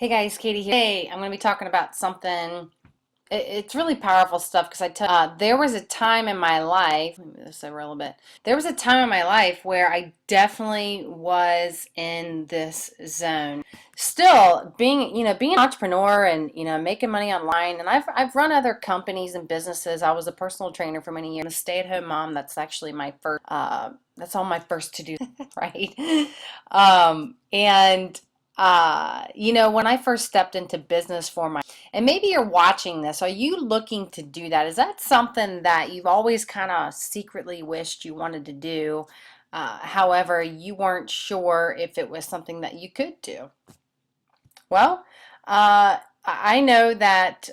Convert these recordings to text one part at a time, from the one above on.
Hey guys, Katie here. Hey, I'm going to be talking about something. It's really powerful stuff because there was a time in my life. Let me move this over a little bit. There was a time in my life where I definitely was in this zone. Still being an entrepreneur and making money online. And I've run other companies and businesses. I was a personal trainer for many years. I'm a stay-at-home mom. That's actually my first. That's all my first to do, right? And when I first stepped into business and maybe you're watching this, are you looking to do that? Is that something that you've always kind of secretly wished you wanted to do? However, you weren't sure if it was something that you could do. Well, I know that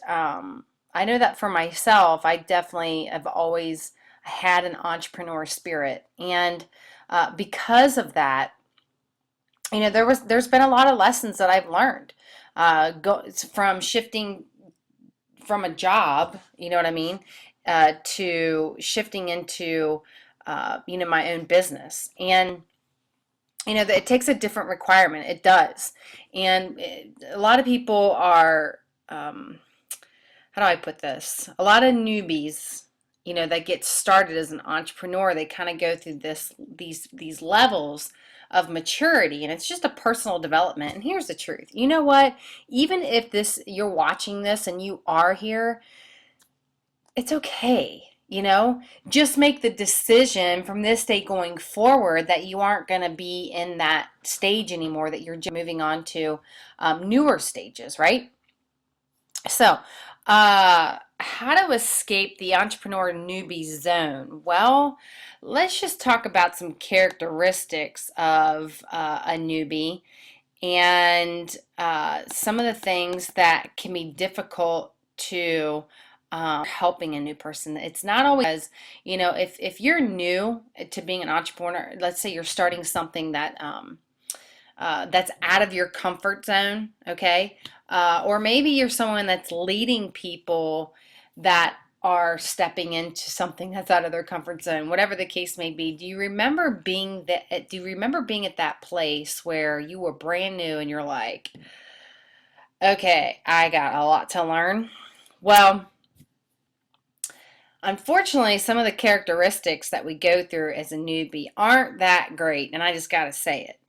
for myself, I definitely have always had an entrepreneur spirit, and because of that, there's been a lot of lessons that I've learned from shifting from a job, you know what I mean, to shifting into my own business. And it takes a different requirement. It does. And a lot of people are, how do I put this? A lot of newbies, that get started as an entrepreneur, they kind of go through these levels of maturity, and it's just a personal development. And here's the truth. You know what? Even if you're watching this and you are here, it's okay. Just make the decision from this day going forward that you aren't going to be in that stage anymore, that you're just moving on to newer stages, right? So, how to escape the entrepreneur newbie zone? Well, let's just talk about some characteristics of a newbie and some of the things that can be difficult to helping a new person. It's not always, if you're new to being an entrepreneur, let's say you're starting something that's out of your comfort zone, okay? Or maybe you're someone that's leading people that are stepping into something that's out of their comfort zone, whatever the case may be. Do you remember being at that place where you were brand new and you're like, okay, I got a lot to learn? Well, unfortunately, some of the characteristics that we go through as a newbie aren't that great, and I just got to say it.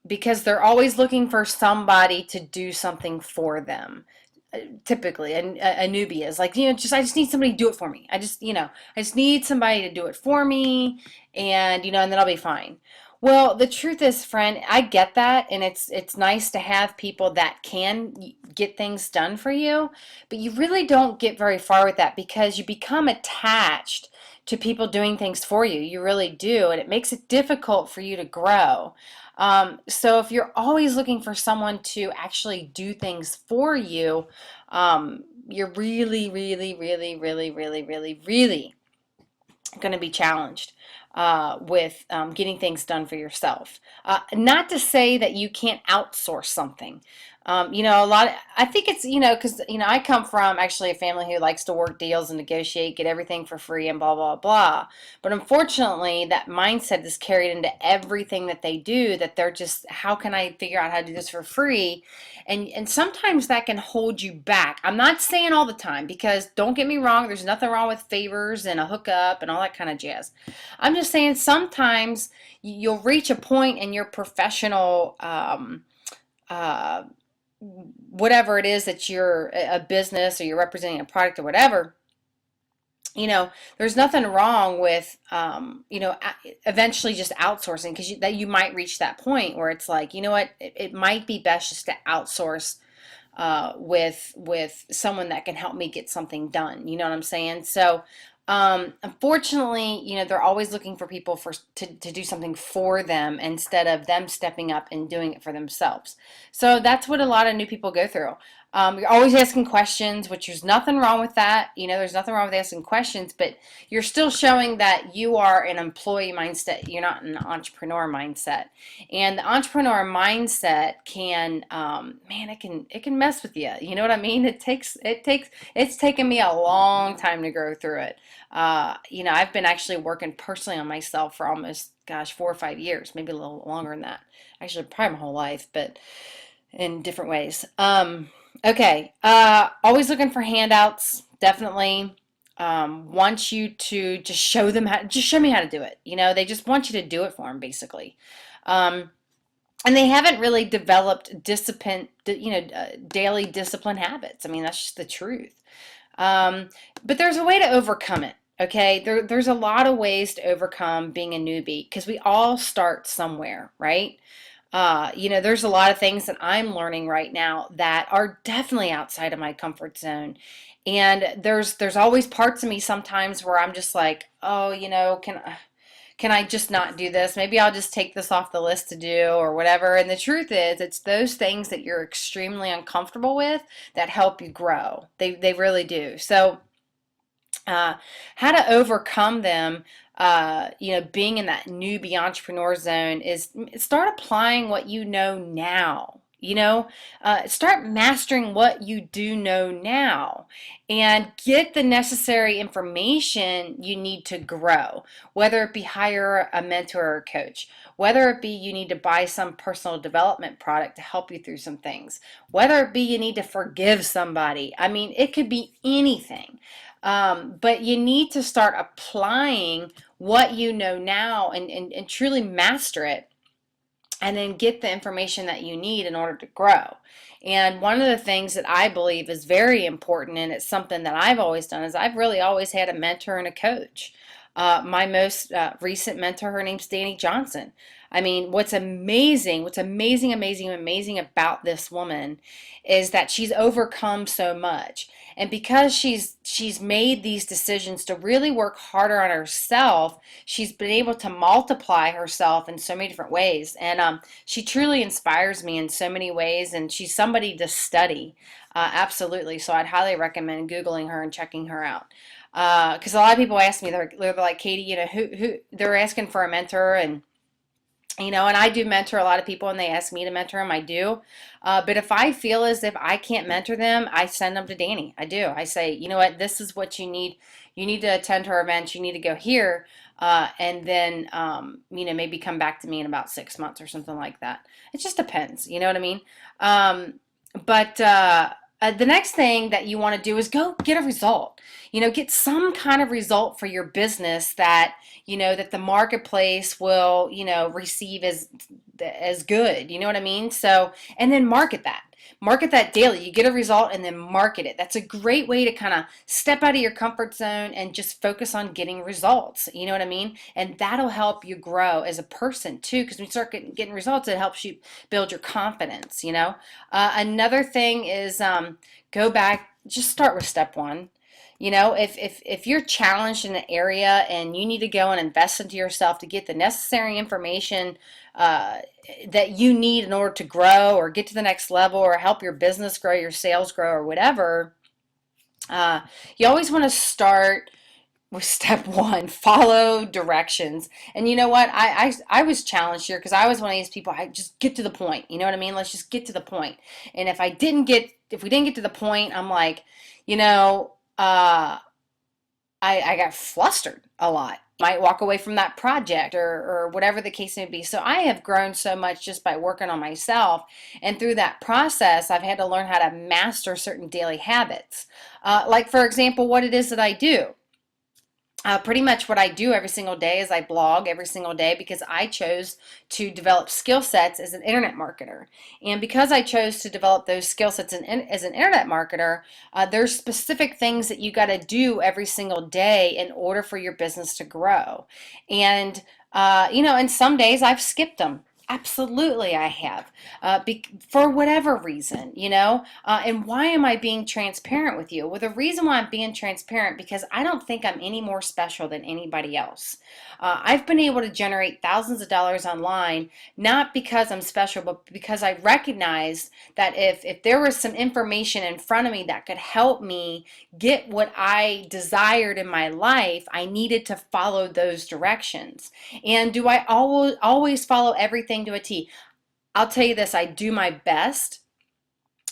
Because they're always looking for somebody to do something for them. Typically, a newbie is like, I just need somebody to do it for me. I just need somebody to do it for me, and then I'll be fine. Well, the truth is, friend, I get that, and it's nice to have people that can get things done for you, but you really don't get very far with that because you become attached to people doing things for you. You really do, and it makes it difficult for you to grow. So if you're always looking for someone to actually do things for you, you're really, really, really, really, really, really, really going to be challenged with getting things done for yourself. Not to say that you can't outsource something. I think it's, because, I come from actually a family who likes to work deals and negotiate, get everything for free and blah, blah, blah. But unfortunately, that mindset is carried into everything that they do, that they're just, how can I figure out how to do this for free? And sometimes that can hold you back. I'm not saying all the time, because don't get me wrong, there's nothing wrong with favors and a hookup and all that kind of jazz. I'm just saying sometimes you'll reach a point in your professional uh, whatever it is that you're a business or you're representing a product or whatever, there's nothing wrong with, eventually just outsourcing, because that you might reach that point where it's like, you know what, it might be best just to outsource with someone that can help me get something done. You know what I'm saying? So, unfortunately, they're always looking for people to do something for them instead of them stepping up and doing it for themselves. So that's what a lot of new people go through. You're always asking questions, which there's nothing wrong with that. There's nothing wrong with asking questions, but you're still showing that you are an employee mindset. You're not an entrepreneur mindset. And the entrepreneur mindset can, man, it can mess with you. You know what I mean? It's taken me a long time to grow through it. I've been actually working personally on myself for almost, gosh, 4 or 5 years, maybe a little longer than that. Actually, probably my whole life, but in different ways. Okay. Always looking for handouts. Definitely. Want you to just show them how, just show me how to do it. They just want you to do it for them, basically. Um, and they haven't really developed daily discipline habits. I mean, that's just the truth. Um, but there's a way to overcome it. Okay, there's a lot of ways to overcome being a newbie because we all start somewhere, right? There's a lot of things that I'm learning right now that are definitely outside of my comfort zone. And there's always parts of me sometimes where I'm just like, oh, can I just not do this? Maybe I'll just take this off the list to do or whatever. And the truth is, it's those things that you're extremely uncomfortable with that help you grow. They really do. So uh, how to overcome them, being in that newbie entrepreneur zone is start applying what you know now. Start mastering what you do know now and get the necessary information you need to grow, whether it be hire a mentor or a coach, whether it be you need to buy some personal development product to help you through some things, whether it be you need to forgive somebody. I mean, it could be anything. But you need to start applying what you know now and truly master it and then get the information that you need in order to grow. And one of the things that I believe is very important, and it's something that I've always done, is I've really always had a mentor and a coach. My most recent mentor, her name's Danny Johnson. I mean, what's amazing about this woman is that she's overcome so much. And because she's made these decisions to really work harder on herself, she's been able to multiply herself in so many different ways. And she truly inspires me in so many ways, and she's somebody to study. Absolutely. So I'd highly recommend Googling her and checking her out. Because a lot of people ask me, they're like, Katie, who they're asking for a mentor, and I do mentor a lot of people and they ask me to mentor them. I do. But if I feel as if I can't mentor them, I send them to Danny. I do. I say, you know what, this is what you need. You need to attend her events. You need to go here. And then, maybe come back to me in about 6 months or something like that. It just depends. You know what I mean? But the next thing that you want to do is go get a result. Get some kind of result for your business that the marketplace will, receive as good. You know what I mean? So, and then market that. Market that daily. You get a result and then market it. That's a great way to kind of step out of your comfort zone and just focus on getting results. You know what I mean? And that'll help you grow as a person too, because when you start getting results, it helps you build your confidence. Another thing is go back, just start with step one. If you're challenged in an area and you need to go and invest into yourself to get the necessary information that you need in order to grow or get to the next level or help your business grow, your sales grow, or whatever, you always want to start with step one, follow directions. And you know what? I was challenged here because I was one of these people, I just get to the point. You know what I mean? Let's just get to the point. And if we didn't get to the point, I'm like, I got flustered a lot. Might walk away from that project or whatever the case may be. So I have grown so much just by working on myself. And through that process, I've had to learn how to master certain daily habits. Like, for example, what it is that I do. Pretty much what I do every single day is I blog every single day because I chose to develop skill sets as an internet marketer. And because I chose to develop those skill sets as an internet marketer, there's specific things that you got to do every single day in order for your business to grow. And, and some days I've skipped them. Absolutely, I have, for whatever reason. And why am I being transparent with you? Well, the reason why I'm being transparent because I don't think I'm any more special than anybody else. I've been able to generate thousands of dollars online, not because I'm special, but because I recognize that if there was some information in front of me that could help me get what I desired in my life, I needed to follow those directions. And do I always follow everything to a T? I'll tell you this, I do my best.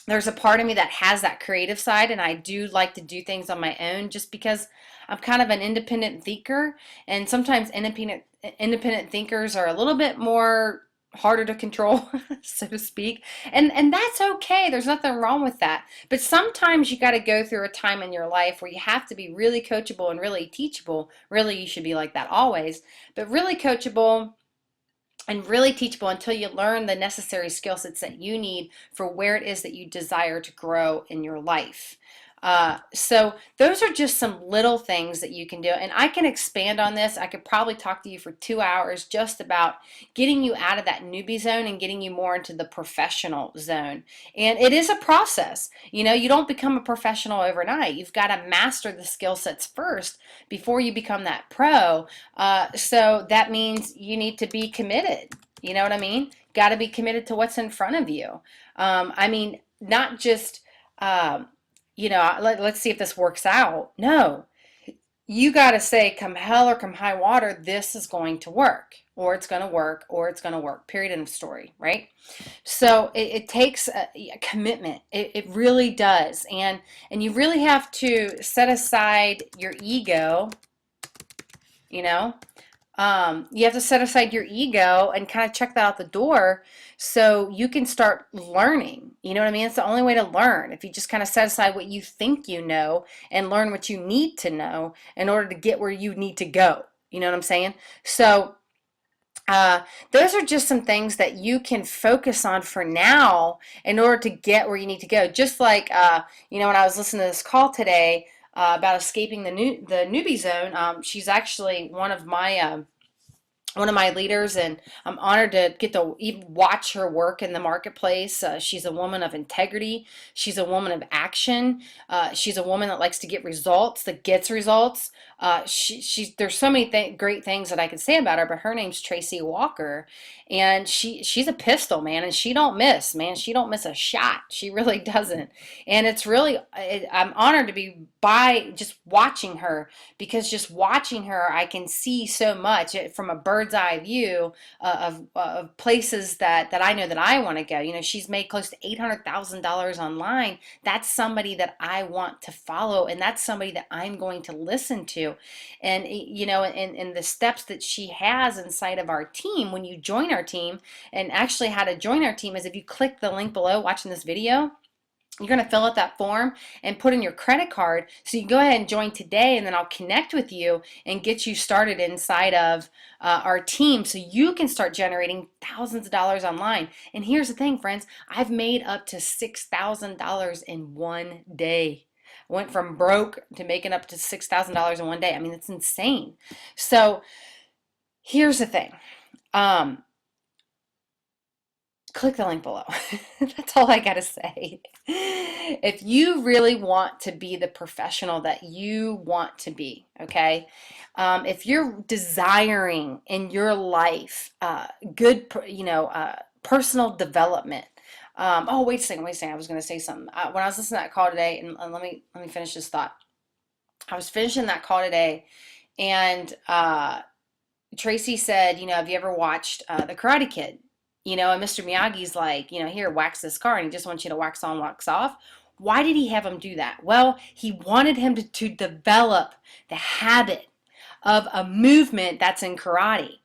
There's a part of me that has that creative side, and I do like to do things on my own just because I'm kind of an independent thinker, and sometimes independent thinkers are a little bit more harder to control, so to speak. And that's okay. There's nothing wrong with that. But sometimes you got to go through a time in your life where you have to be really coachable and really teachable. Really, you should be like that always, but really coachable and really teachable until you learn the necessary skill sets that you need for where it is that you desire to grow in your life. So those are just some little things that you can do. And I can expand on this. I could probably talk to you for 2 hours just about getting you out of that newbie zone and getting you more into the professional zone. And it is a process. You know, you don't become a professional overnight. You've got to master the skill sets first before you become that pro. So that means you need to be committed. You know what I mean? Got to be committed to what's in front of you. I mean, not just, let's see if this works out. No, you got to say, come hell or come high water, this is going to work, or it's going to work, or it's going to work. Period. End of story, right? So it takes a commitment. It really does. And you really have to set aside your ego, you know. You have to set aside your ego and kind of check that out the door so you can start learning. You know what I mean? It's the only way to learn. If you just kind of set aside what you think you know and learn what you need to know in order to get where you need to go. You know what I'm saying? So those are just some things that you can focus on for now in order to get where you need to go. Just like, when I was listening to this call today, about escaping the newbie zone. She's actually one of my leaders, and I'm honored to get to even watch her work in the marketplace. She's a woman of integrity. She's a woman of action. She's a woman that likes to get results, that gets results. There's so many great things that I could say about her, but her name's Tracy Walker, and she's a pistol, man, and she don't miss, man. She don't miss a shot. She really doesn't. And it's really, I'm honored to be by just watching her, because just watching her, I can see so much from a bird's eye view of places that I know that I want to go. You know, she's made close to $800,000 online. That's somebody that I want to follow, and that's somebody that I'm going to listen to. And, and the steps that she has inside of our team, when you join our team, and actually how to join our team is if you click the link below watching this video, you're going to fill out that form and put in your credit card. So you can go ahead and join today, and then I'll connect with you and get you started inside of our team so you can start generating thousands of dollars online. And here's the thing, friends, I've made up to $6,000 in one day. I went from broke to making up to $6,000 in one day. I mean, it's insane. So here's the thing. Click the link below. That's all I gotta say. If you really want to be the professional that you want to be, okay? If you're desiring in your life good, personal development. Wait a second. I was gonna say something. When I was listening to that call today, and let me finish this thought. I was finishing that call today, and Tracy said, have you ever watched The Karate Kid? And Mr. Miyagi's like, here, wax this car, and he just wants you to wax on, wax off. Why did he have him do that? Well, he wanted him to develop the habit of a movement that's in karate.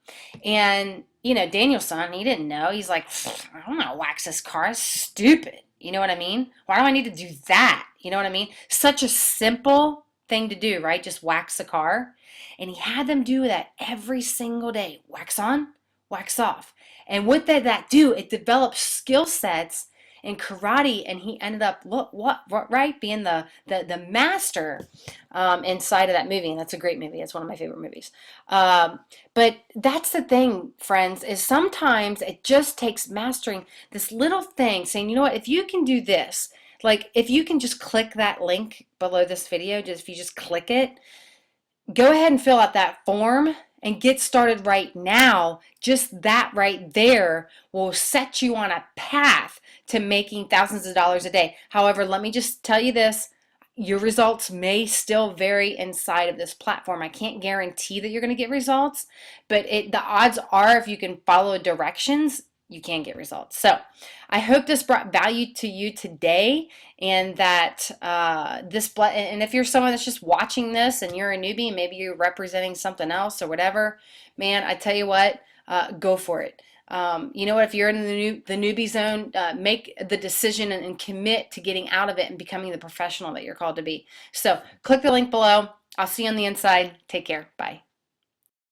And, Danielson, he didn't know. He's like, I don't know, wax this car. It's stupid. You know what I mean? Why do I need to do that? You know what I mean? Such a simple thing to do, right? Just wax the car. And he had them do that every single day. Wax on, wax off. And what did that do? It developed skill sets in karate, and he ended up being the master inside of that movie. And that's a great movie. It's one of my favorite movies. But that's the thing, friends, is sometimes it just takes mastering this little thing, saying, you know what, if you can do this, like if you can just click that link below this video, if you just click it, go ahead and fill out that form and get started right now. Just that right there will set you on a path to making thousands of dollars a day. However, let me just tell you this. Your results may still vary inside of this platform. I can't guarantee that you're going to get results, but the odds are if you can follow directions, you can get results. So I hope this brought value to you today, and that and if you're someone that's just watching this and you're a newbie, maybe you're representing something else or whatever, man, I tell you what, go for it. You know what? If you're in the newbie zone, make the decision and commit to getting out of it and becoming the professional that you're called to be. So click the link below. I'll see you on the inside. Take care. Bye.